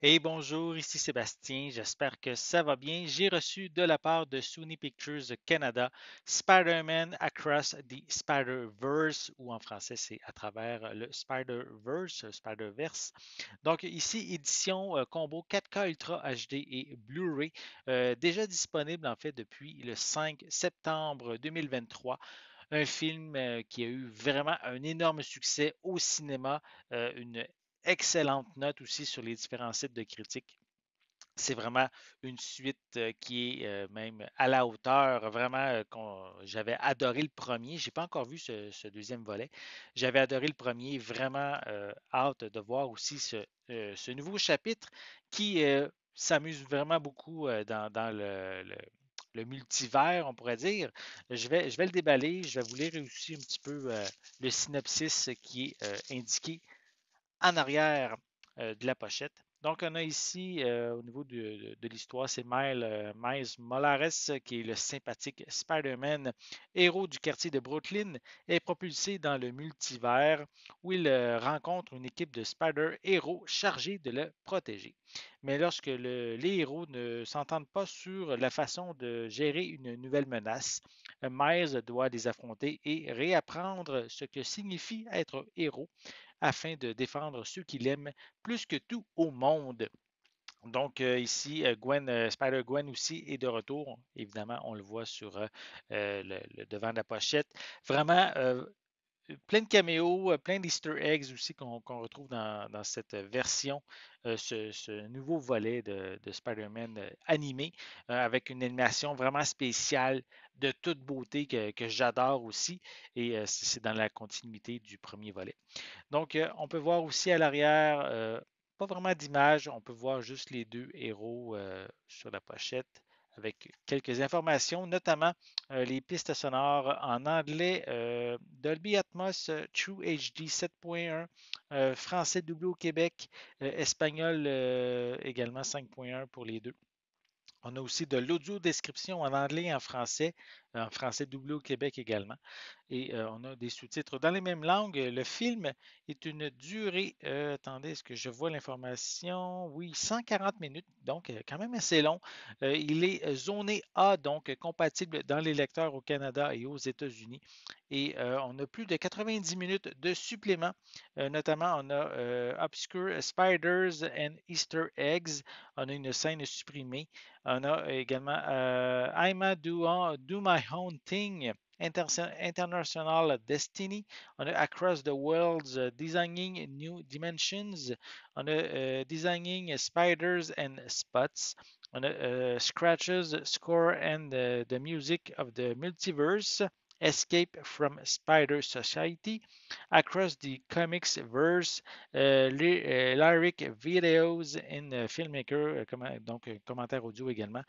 Hey, bonjour, ici Sébastien, j'espère que ça va bien. J'ai reçu de la part de Sony Pictures Canada Spider-Man Across the Spider-Verse, ou en français c'est à travers le Spider-Verse, Spider-Verse. Donc ici, édition combo 4K Ultra HD et Blu-ray, déjà disponible en fait depuis le 5 septembre 2023. Un film qui a eu vraiment un énorme succès au cinéma, une excellente note aussi sur les différents sites de critiques. C'est vraiment une suite qui est même à la hauteur. Vraiment, j'avais adoré le premier. J'ai pas encore vu ce deuxième volet. J'avais adoré le premier. Vraiment hâte de voir aussi ce nouveau chapitre qui s'amuse vraiment beaucoup dans le multivers, on pourrait dire. Je vais le déballer. Je vais vous lire aussi un petit peu le synopsis qui est indiqué en arrière de la pochette. Donc, on a ici, au niveau de l'histoire, c'est Miles Morales, qui est le sympathique Spider-Man, héros du quartier de Brooklyn, est propulsé dans le multivers où il rencontre une équipe de Spider-Héros chargée de le protéger. Mais lorsque les héros ne s'entendent pas sur la façon de gérer une nouvelle menace, Miles doit les affronter et réapprendre ce que signifie être héros afin de défendre ceux qu'il aime plus que tout au monde. Donc ici, Spider-Gwen aussi est de retour. Évidemment, on le voit sur le devant de la pochette. Vraiment, plein de caméos, plein d'Easter eggs aussi qu'on retrouve dans cette version, ce nouveau volet de Spider-Man animé, avec une animation vraiment spéciale, de toute beauté que j'adore aussi. Et c'est dans la continuité du premier volet. Donc, on peut voir aussi à l'arrière, pas vraiment d'image, on peut voir juste les deux héros sur la pochette avec quelques informations, notamment les pistes sonores en anglais, Dolby Atmos True HD 7.1, français doublé au Québec, espagnol également 5.1 pour les deux. On a aussi de l'audio description en anglais et en français doublé au Québec également. Et on a des sous-titres dans les mêmes langues. Le film est une durée, attendez, est-ce que je vois l'information? Oui, 140 minutes, donc quand même assez long. Il est zoné A, donc compatible dans les lecteurs au Canada et aux États-Unis. Et on a plus de 90 minutes de supplément. Notamment, on a Obscure Spiders and Easter Eggs. On a une scène supprimée. On a également Do My Own Thing, International Destiny. On a Across the Worlds, Designing New Dimensions. On a Designing Spiders and Spots. On a Scratches, Score and the Music of the Multiverse. Escape from Spider Society, Across the Comics Verse, Lyric Videos in Filmmaker, donc commentaire audio également.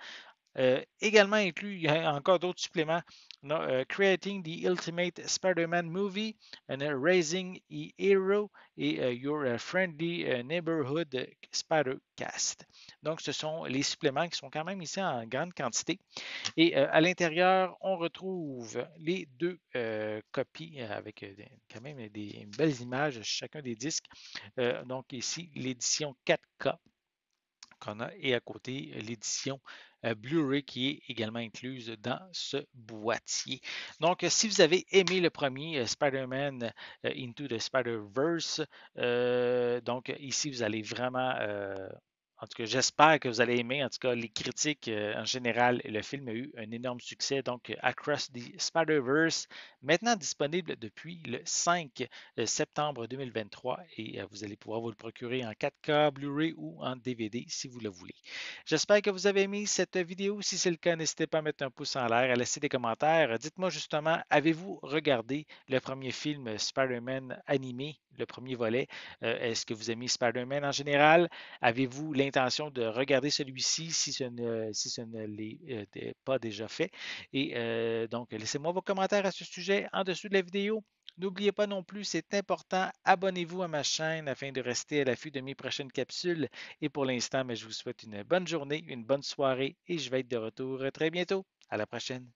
Également inclus, il y a encore d'autres suppléments. On a, Creating the Ultimate Spider-Man Movie, and, Raising a Hero et Your Friendly Neighborhood Spider-Cast. Donc, ce sont les suppléments qui sont quand même ici en grande quantité. Et à l'intérieur, on retrouve les deux copies avec quand même des belles images sur chacun des disques. Donc ici, l'édition 4K qu'on a et à côté l'édition Blu-ray qui est également incluse dans ce boîtier. Donc, si vous avez aimé le premier Spider-Man Into the Spider-Verse, donc ici vous allez vraiment en tout cas, j'espère que vous allez aimer. En tout cas, les critiques en général, le film a eu un énorme succès. Donc, Across the Spider-Verse, maintenant disponible depuis le 5 septembre 2023 et vous allez pouvoir vous le procurer en 4K, Blu-ray ou en DVD si vous le voulez. J'espère que vous avez aimé cette vidéo. Si c'est le cas, n'hésitez pas à mettre un pouce en l'air, à laisser des commentaires. Dites-moi justement, avez-vous regardé le premier film Spider-Man animé, le premier volet? Est-ce que vous aimez Spider-Man en général? Avez-vous l'intention de regarder celui-ci si ce ne l'est pas déjà fait? Et donc, laissez-moi vos commentaires à ce sujet en dessous de la vidéo. N'oubliez pas non plus, c'est important, abonnez-vous à ma chaîne afin de rester à l'affût de mes prochaines capsules. Et pour l'instant, je vous souhaite une bonne journée, une bonne soirée et je vais être de retour très bientôt. À la prochaine.